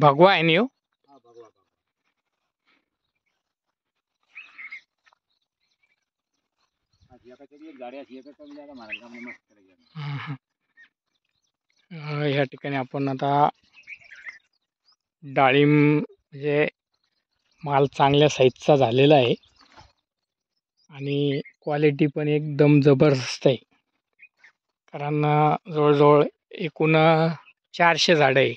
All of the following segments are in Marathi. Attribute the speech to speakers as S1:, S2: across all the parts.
S1: भगवा आहे नी हो.
S2: हा भगवा भगवा. अशी आता कधी एक गाडी अशी एक कमी जागा मारायला आम्ही मस्त करायची.
S1: ह्या ठिकाणी आपण आता डाळिंब म्हणजे माल चांगल्या साईजचा झालेला आहे आणि क्वालिटी पण एकदम जबरदस्त आहे. कारण जवळजवळ एकूण 400 झाडं आहे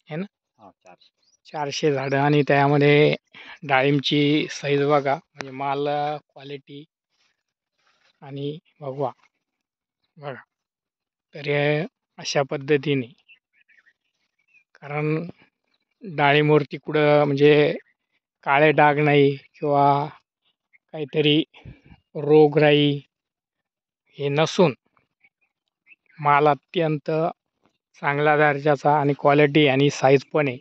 S1: ना.
S2: हा 400.
S1: 400 झाडं आणि त्यामध्ये डाळिंबची साईज बघा, म्हणजे माल क्वालिटी आणि भगवा बघा. तर अशा पद्धतीने, कारण डाळिंबवरती कुठं म्हणजे काळे डाग नाही किंवा काहीतरी रोगराई हे नसून माल अत्यंत चांगल्या दर्जाचा आणि क्वालिटी आणि साईज पण आहे.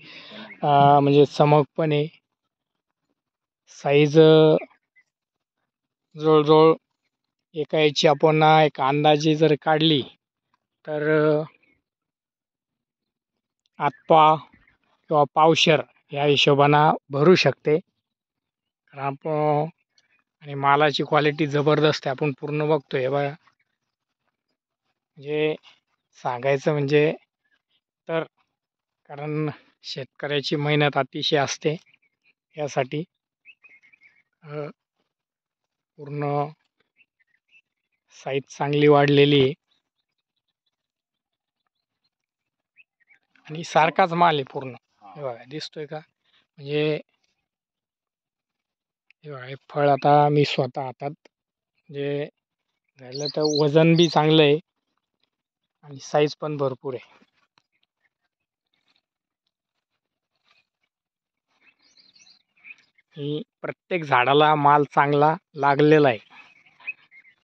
S1: म्हणजे चमक पण आहे. साईज जवळजवळ एका याची आपण एक अंदाजे जर काढली तर आत्पा किंवा पावशर या हिशोबानं भरू शकते. कारण आपण आणि मालाची क्वालिटी जबरदस्त आहे. आपण पूर्ण बघतोय बघा. म्हणजे सांगायचं म्हणजे तर, कारण शेतकऱ्याची मेहनत अतिशय असते यासाठी. पूर्ण साईज चांगली वाढलेली आहे आणि सारखाच माल आहे पूर्ण. हे बघा दिसतोय का, म्हणजे हे बघा, हे फळ आता मी स्वतः हातात म्हणजे झालं तर वजन बी चांगलं आहे आणि साईज पण भरपूर आहे. ही प्रत्येक झाडाला माल चांगला लागलेला आहे.